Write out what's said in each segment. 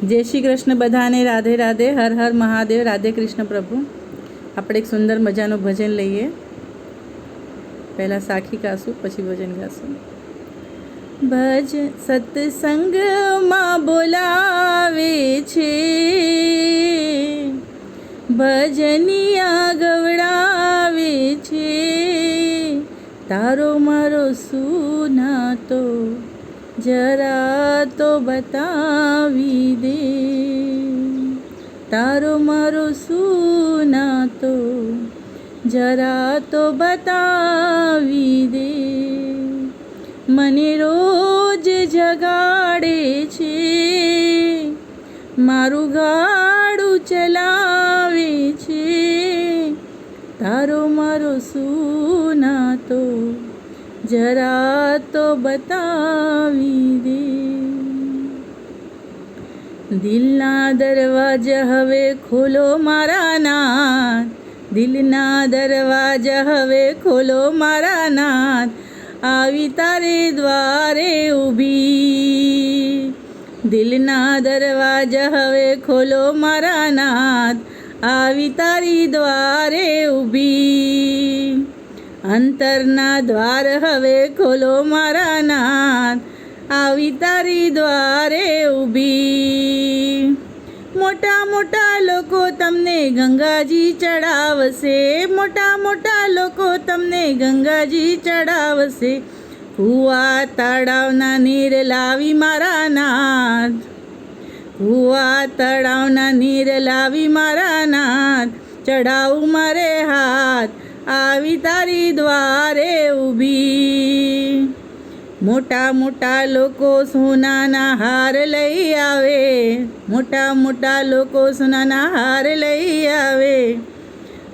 જય શ્રી કૃષ્ણ બધાને. રાધે રાધે. હર હર મહાદેવ. રાધે કૃષ્ણ પ્રભુ. આપણે એક સુંદર મજાનું ભજન લઈએ. પહેલાં સાખી ગાશું, પછી ભજન ગાશું. ભજ સત્સંગમાં બોલાવે છે, ભજનિયા ગવડાવે છે. તારો મારો સુનાતો જરા તો બતાવી દે, તારો મારો સુનાતો જરા તો બતાવી દે. મને રોજ જગાડે છે, મારું ગાડું ચલાવે છે. તારો મારો સુનાતો જરા તો બતાવી દે. દિલના દરવાજા હવે ખોલો મારા નાથ, દિલના દરવાજા હવે ખોલો મારા નાથ. આવી તારે દ્વારે ઊભી, દિલના દરવાજા હવે ખોલો મારા નાથ. આવી તારી દ્વારે ઊભી, અંતરના દ્વાર હવે ખોલો મારા નાથ. આવી તારી દ્વારે ઊભી. મોટા મોટા લોકો તમને ગંગાજી ચડાવશે, મોટા મોટા લોકો તમને ગંગાજી ચડાવશે. કુવા તળાવના નીર લાવી મારા નાથ, કુવા તળાવના નીર લાવી મારા નાથ. ચડાવું મારે હાથ, આવી તારી દ્વારે ઊભી. મોટા મોટા લોકો સોનાના હાર લઈ આવે, મોટા મોટા લોકો સોનાના હાર લઈ આવે.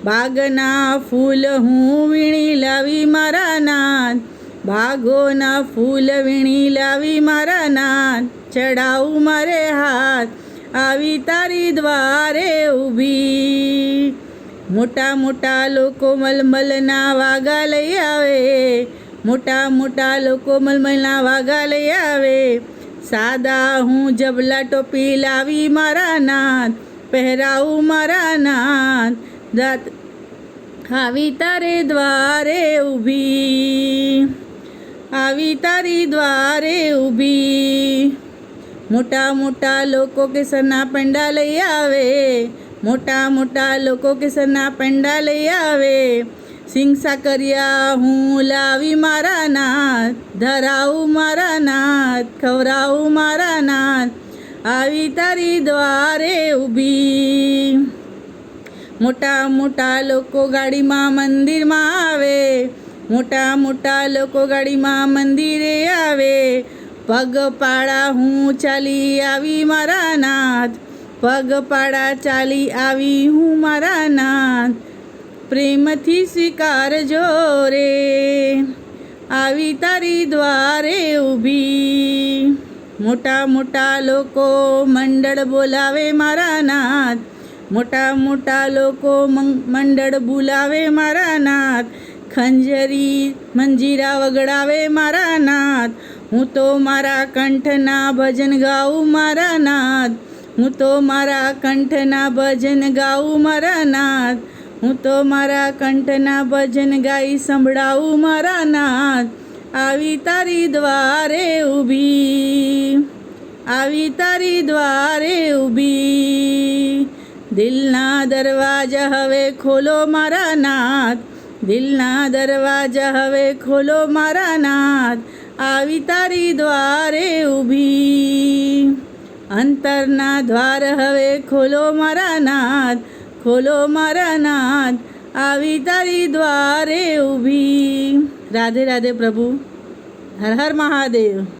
બાગના ફૂલ હું વીણી લાવી મારા નાથ, બાગોના ફૂલ વીણી લાવી મારા નાથ. ચડાવું મારે હાથ, આવી તારી દ્વારે ઊભી. મોટા મોટા લોકો મલમલના વાગા લઈ આવે, મોટા મોટા લોકો મલમલના વાગા લઈ આવે. સાદા હું જબલા ટોપી લાવી મારા નાથ, પહેરાવું મારા નાથ. આવી તારે દ્વારે ઊભી, આવી તારી દ્વારે ઊભી. મોટા મોટા લોકો કેસરના પેંડા લઈ આવે, મોટા મોટા લોકો કેસરના પેંડા લઈ આવે. સિંગ સાકરિયા હું લાવી મારા નાથ, ધરાવું મારા નાથ, ખવરાવું મારા નાથ. આવી તારી દ્વારે ઊભી. મોટા મોટા લોકો ગાડીમાં મંદિરમાં આવે, મોટા મોટા લોકો ગાડીમાં મંદિરે આવે. પગપાળા હું ચાલી આવી મારા નાથ, પગપાળા ચાલી આવી હું મારા નાથ. પ્રેમથી સ્વીકારજો રે, આવી તારી દ્વારે ઊભી. મોટા મોટા લોકો મંડળ બોલાવે મારા નાથ, મોટા મોટા લોકો મંડળ બોલાવે મારા નાથ. ખંજરી મંજીરા વગડાવે મારા નાથ. હું તો મારા કંઠના ભજન ગાઉં મારા નાથ, હું તો મારા કંઠના ભજન ગાઉં મારા નાથ. હું તો મારા કંઠના ભજન ગાઈ સંભળાવું મારા નાથ. આવી તારી દ્વારે ઊભી, આવી તારી દ્વારે ઊભી. દિલના દરવાજા હવે ખોલો મારા નાથ, દિલના દરવાજા હવે ખોલો મારા નાથ. આવી તારી દ્વારે ઊભી, અંતરના દ્વાર હવે ખોલો મારા નાથ, ખોલો મારા નાથ. આવી તારી દ્વારે ઊભી. રાધે રાધે પ્રભુ. હર હર મહાદેવ.